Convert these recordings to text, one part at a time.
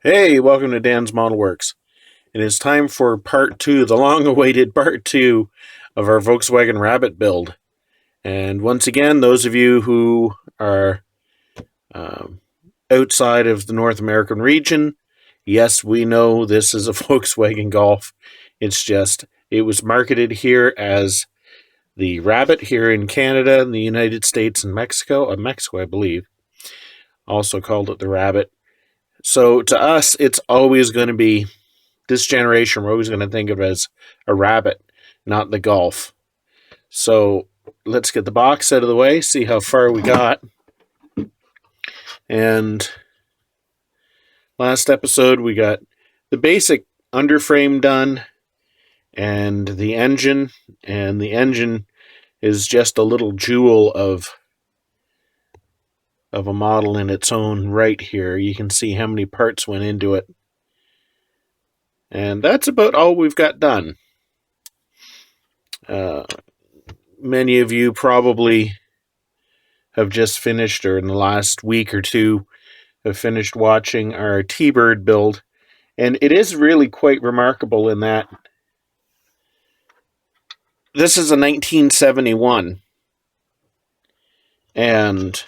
Hey, welcome to Dan's Model Works. It is time for part two, the long-awaited part two of our Volkswagen Rabbit build. And once again, those of you who are outside of the North American region, yes, we know this is a Volkswagen Golf. It's just, it was marketed here as the Rabbit here in Canada, in the United States, and Mexico. Mexico, I believe, also called it the Rabbit. So to us, it's always going to be, this generation, we're always going to think of it as a Rabbit, not the Golf. So let's get the box out of the way, see how far we got. And last episode, we got the basic underframe done and the engine. And the engine is just a little jewel of a model in its own right here. You can see how many parts went into it. And that's about all we've got done. Many of you probably have just finished, or in the last week or two, have finished watching our T-Bird build. And it is really quite remarkable in that this is a 1971. And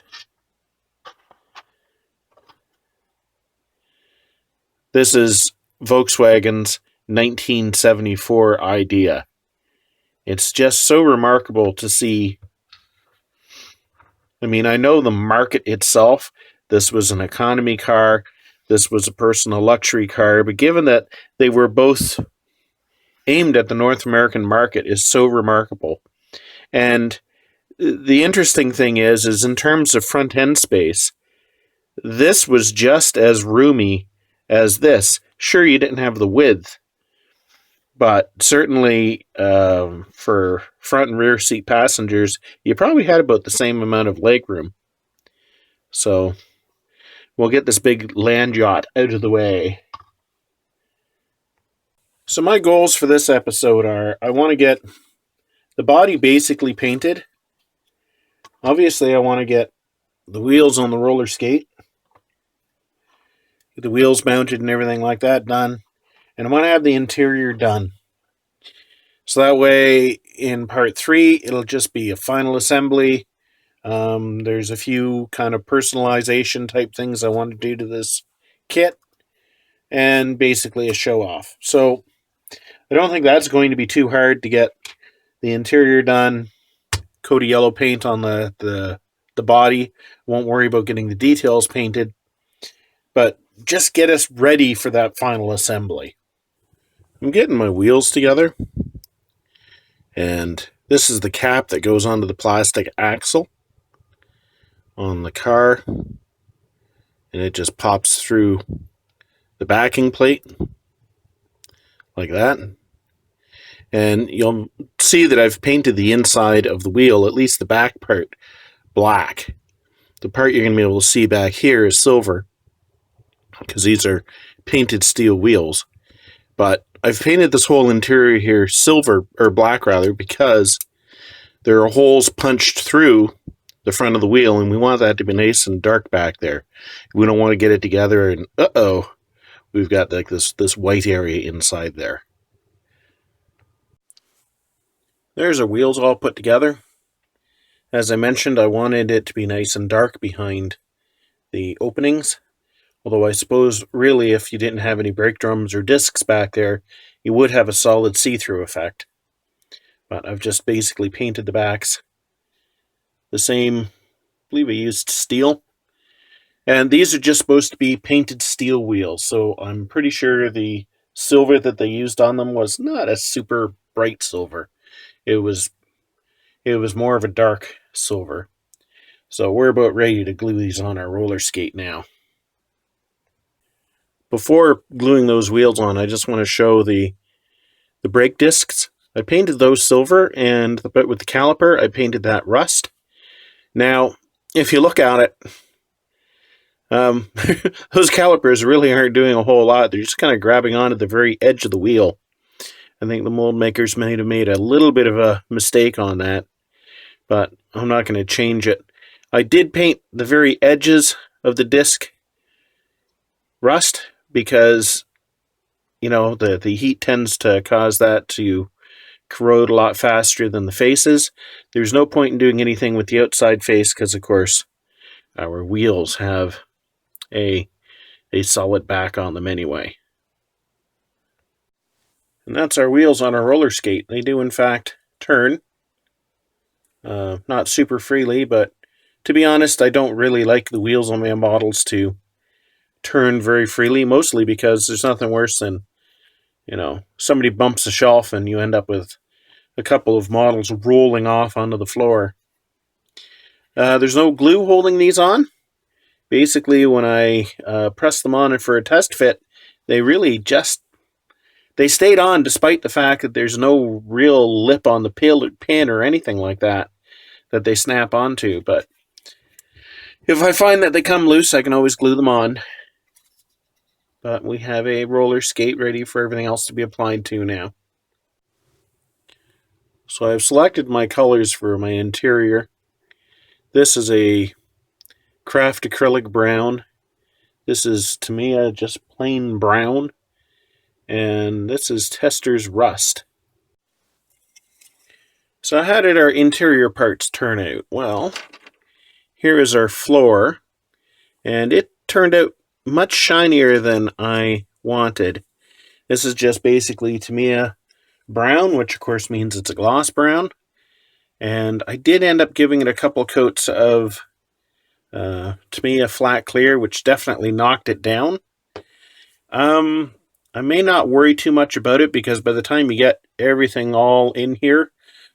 this is Volkswagen's 1974 idea. It's just so remarkable to see. I mean, I know the market itself, this was an economy car, this was a personal luxury car, but given that they were both aimed at the North American market is so remarkable. And the interesting thing is in terms of front end space, this was just as roomy as this. Sure, you didn't have the width, but certainly for front and rear seat passengers, you probably had about the same amount of legroom. So we'll get this big land yacht out of the way. So my goals for this episode are, I want to get the body basically painted. Obviously, I want to get the wheels on the roller skate, get the wheels mounted and everything like that done. And I want to have the interior done. So that way, in part 3, it'll just be a final assembly. There's a few kind of personalization type things I want to do to this kit. And basically a show off. So I don't think that's going to be too hard to get the interior done. Coat of yellow paint on the body. Won't worry about getting the details painted. But just get us ready for that final assembly. I'm getting my wheels together. And this is the cap that goes onto the plastic axle on the car. And it just pops through the backing plate like that. And you'll see that I've painted the inside of the wheel, at least the back part, black. The part you're going to be able to see back here is silver, because these are painted steel wheels. But I've painted this whole interior here silver, or black rather, because there are holes punched through the front of the wheel, and we want that to be nice and dark back there. We don't want to get it together and, we've got like this white area inside there. There's our wheels all put together. As I mentioned, I wanted it to be nice and dark behind the openings. Although I suppose, really, if you didn't have any brake drums or discs back there, you would have a solid see-through effect. But I've just basically painted the backs the same. I believe I used steel. And these are just supposed to be painted steel wheels, so I'm pretty sure the silver that they used on them was not a super bright silver. It was more of a dark silver. So we're about ready to glue these on our roller skate now. Before gluing those wheels on, I just want to show the brake discs. I painted those silver, and the bit with the caliper, I painted that rust. Now, if you look at it, those calipers really aren't doing a whole lot. They're just kind of grabbing onto the very edge of the wheel. I think the mold makers might have made a little bit of a mistake on that, but I'm not going to change it. I did paint the very edges of the disc rust, because, you know, the heat tends to cause that to corrode a lot faster than the faces. There's no point in doing anything with the outside face because, of course, our wheels have a solid back on them anyway. And that's our wheels on our roller skate. They do, in fact, turn. Not super freely, but to be honest, I don't really like the wheels on my models to turn very freely, mostly because there's nothing worse than, you know, somebody bumps a shelf and you end up with a couple of models rolling off onto the floor. There's no glue holding these on. Basically, when I pressed them on for a test fit, they really just, they stayed on despite the fact that there's no real lip on the pin or anything like that they snap onto. But if I find that they come loose, I can always glue them on. But we have a roller skate ready for everything else to be applied to now. So I've selected my colors for my interior. This is a craft acrylic brown. This is Tamiya just plain brown. And this is Tester's rust. So how did our interior parts turn out? Well, here is our floor, and it turned out much shinier than I wanted. This is just basically Tamiya brown, which of course means it's a gloss brown. And I did end up giving it a couple coats of Tamiya flat clear, which definitely knocked it down. I may not worry too much about it because by the time you get everything all in here,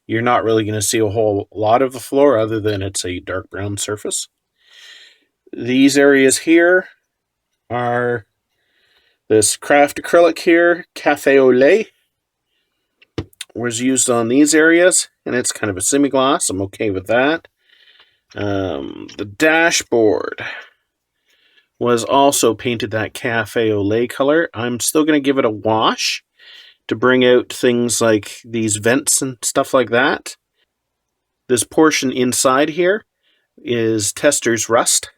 you're not really going to see a whole lot of the floor other than it's a dark brown surface. These areas here are this craft acrylic here, Cafe au lait, was used on these areas, and it's kind of a semi-gloss. I'm okay with that. The dashboard was also painted that Cafe au lait color. I'm still going to give it a wash to bring out things like these vents and stuff like that. This portion inside here is Tester's rust,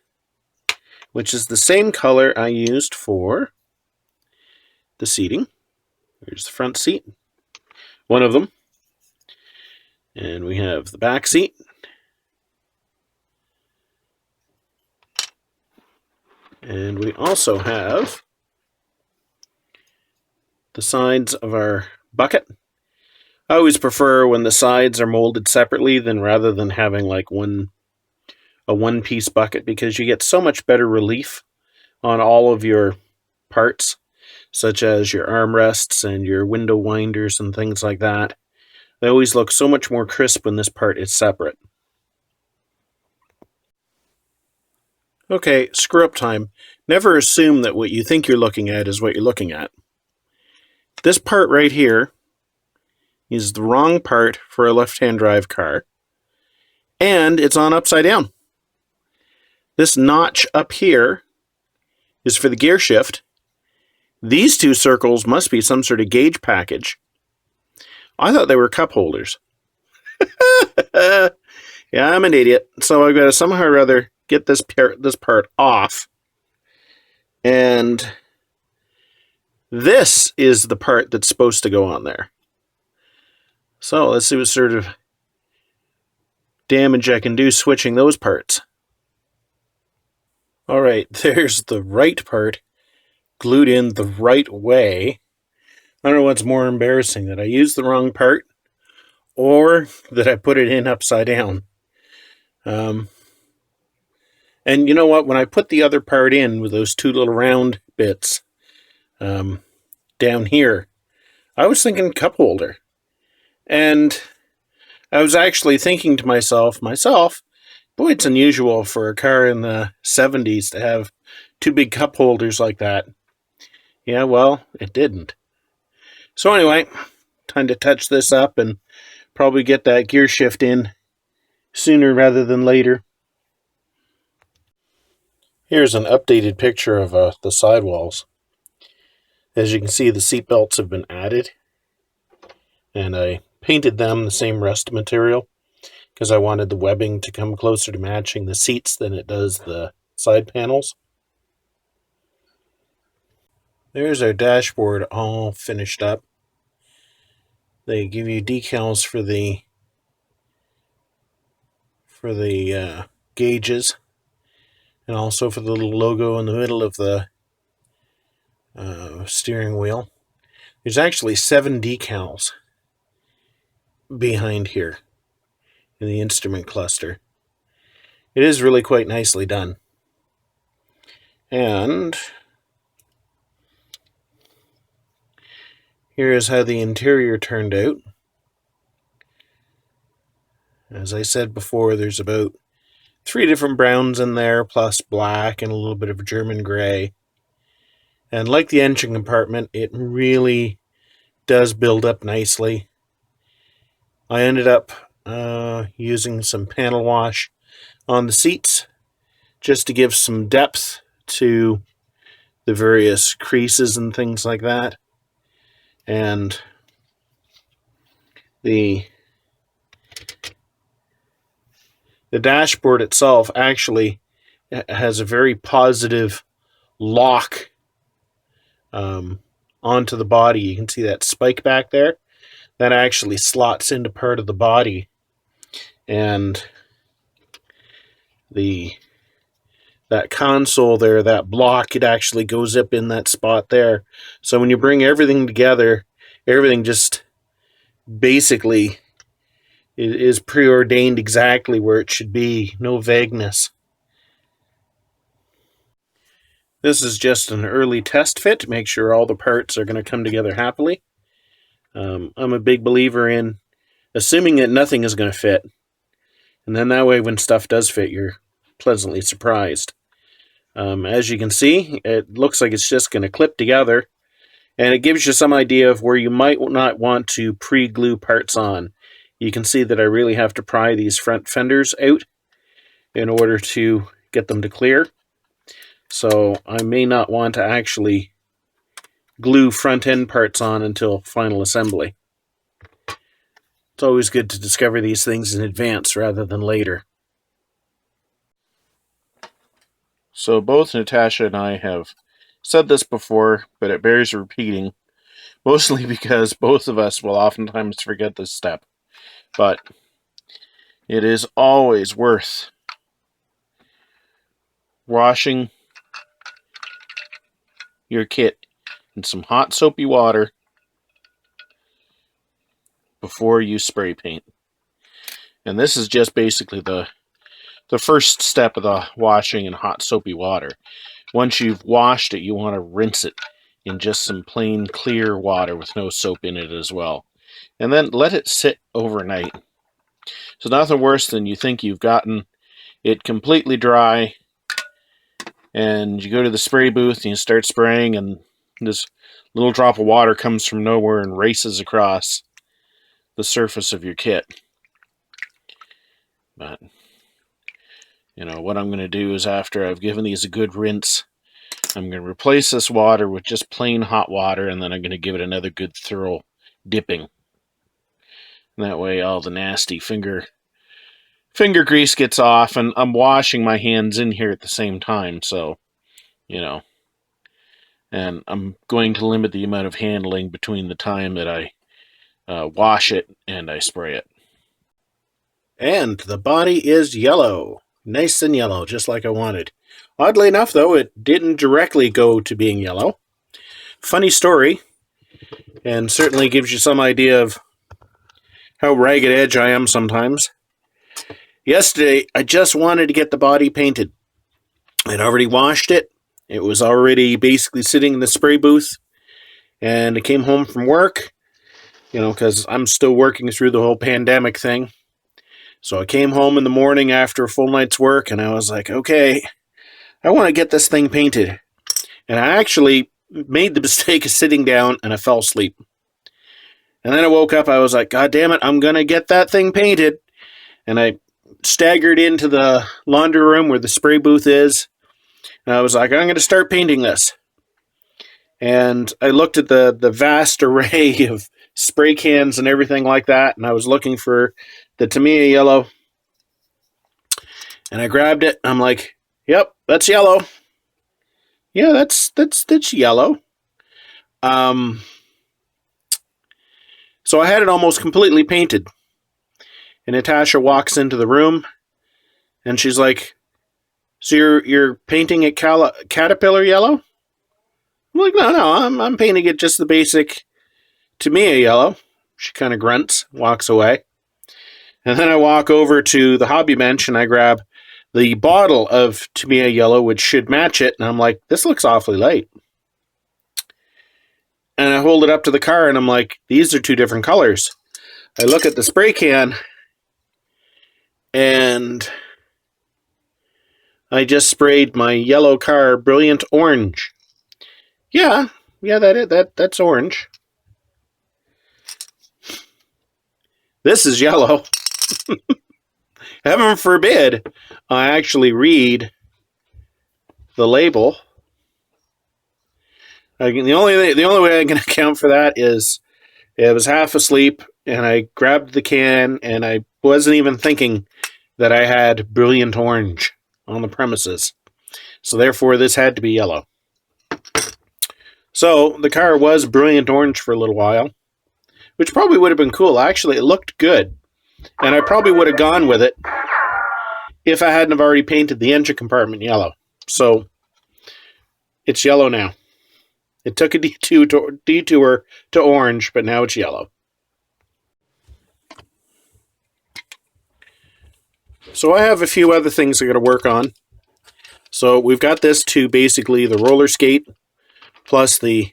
which is the same color I used for the seating. Here's the front seat, one of them. And we have the back seat. And we also have the sides of our bucket. I always prefer when the sides are molded separately rather than having like a one-piece bucket, because you get so much better relief on all of your parts, such as your armrests and your window winders and things like that. They always look so much more crisp when this part is separate. Okay, screw up time. Never assume that what you think you're looking at is what you're looking at. This part right here is the wrong part for a left-hand drive car, and it's on upside down. This notch up here is for the gear shift. These two circles must be some sort of gauge package. I thought they were cup holders. Yeah, I'm an idiot. So I've got to somehow or other get this part off. And this is the part that's supposed to go on there. So let's see what sort of damage I can do switching those parts. All right, there's the right part glued in the right way. I don't know what's more embarrassing, that I used the wrong part or that I put it in upside down. And you know what? When I put the other part in with those two little round bits down here, I was thinking cup holder. And I was actually thinking to myself, boy, it's unusual for a car in the 70s to have two big cup holders like that. Yeah, well, it didn't. So anyway, time to touch this up and probably get that gear shift in sooner rather than later. Here's an updated picture of the sidewalls. As you can see, the seat belts have been added, and I painted them the same rust material because I wanted the webbing to come closer to matching the seats than it does the side panels. There's our dashboard all finished up. They give you decals for the gauges, and also for the little logo in the middle of the steering wheel. There's actually 7 decals behind here in the instrument cluster. It is really quite nicely done. And here is how the interior turned out. As I said before, there's about 3 different browns in there, plus black and a little bit of German gray. And like the engine compartment, it really does build up nicely. I ended up using some panel wash on the seats just to give some depth to the various creases and things like that. And the dashboard itself actually has a very positive lock onto the body. You can see that spike back there. That actually slots into part of the body. And that console there, that block, it actually goes up in that spot there. So when you bring everything together, everything just basically is preordained exactly where it should be. No vagueness. This is just an early test fit to make sure all the parts are going to come together happily. I'm a big believer in assuming that nothing is going to fit. And then that way when stuff does fit, you're pleasantly surprised. As you can see, it looks like it's just going to clip together. And it gives you some idea of where you might not want to pre-glue parts on. You can see that I really have to pry these front fenders out in order to get them to clear. So I may not want to actually glue front end parts on until final assembly. It's always good to discover these things in advance rather than later. So both Natasha and I have said this before, but it bears repeating, mostly because both of us will oftentimes forget this step. But it is always worth washing your kit in some hot soapy water before you spray paint. And this is just basically the first step of the washing in hot soapy water. Once you've washed it, you want to rinse it in just some plain clear water with no soap in it as well. And then let it sit overnight. So nothing worse than you think you've gotten it completely dry, and you go to the spray booth and you start spraying, and this little drop of water comes from nowhere and races across the surface of your kit. But, you know, what I'm going to do is after I've given these a good rinse, I'm going to replace this water with just plain hot water, and then I'm going to give it another good thorough dipping. And that way all the nasty finger grease gets off, and I'm washing my hands in here at the same time, so, you know. And I'm going to limit the amount of handling between the time that I wash it and I spray it. And the body is yellow. Nice and yellow, just like I wanted. Oddly enough, though, it didn't directly go to being yellow. Funny story, and certainly gives you some idea of how ragged edge I am sometimes. Yesterday, I just wanted to get the body painted. I'd already washed it. It was already basically sitting in the spray booth. And I came home from work, you know, because I'm still working through the whole pandemic thing. So I came home in the morning after a full night's work, and I was like, okay, I want to get this thing painted. And I actually made the mistake of sitting down, and I fell asleep. And then I woke up, I was like, God damn it, I'm going to get that thing painted. And I staggered into the laundry room where the spray booth is. And I was like, I'm going to start painting this. And I looked at the vast array of spray cans and everything like that, and I was looking for the Tamiya yellow. And I grabbed it. I'm like, yep, that's yellow. Yeah, that's yellow. So I had it almost completely painted. And Natasha walks into the room, and she's like, "So you're painting it caterpillar yellow?" I'm like, "No, I'm painting it just the basic Tamiya yellow." She kind of grunts, walks away. And then I walk over to the hobby bench and I grab the bottle of Tamiya yellow, which should match it. And I'm like, "This looks awfully light." And I hold it up to the car and I'm like, "These are two different colors." I look at the spray can and I just sprayed my yellow car brilliant orange. Yeah, that's orange. This is yellow. Heaven forbid I actually read the label. The only way I can account for that is I was half asleep and I grabbed the can and I wasn't even thinking that I had brilliant orange on the premises. So therefore this had to be yellow. So the car was brilliant orange for a little while, which probably would have been cool. Actually, it looked good. And I probably would have gone with it if I hadn't have already painted the engine compartment yellow. So it's yellow now. It took a detour to orange, but now it's yellow. So I have a few other things I got to work on. So we've got this to basically the roller skate plus the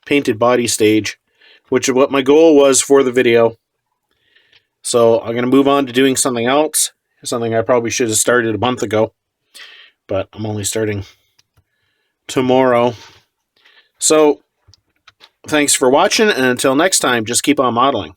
painted body stage, which is what my goal was for the video. So I'm going to move on to doing something else, something I probably should have started a month ago, but I'm only starting tomorrow. So thanks for watching, and until next time, just keep on modeling.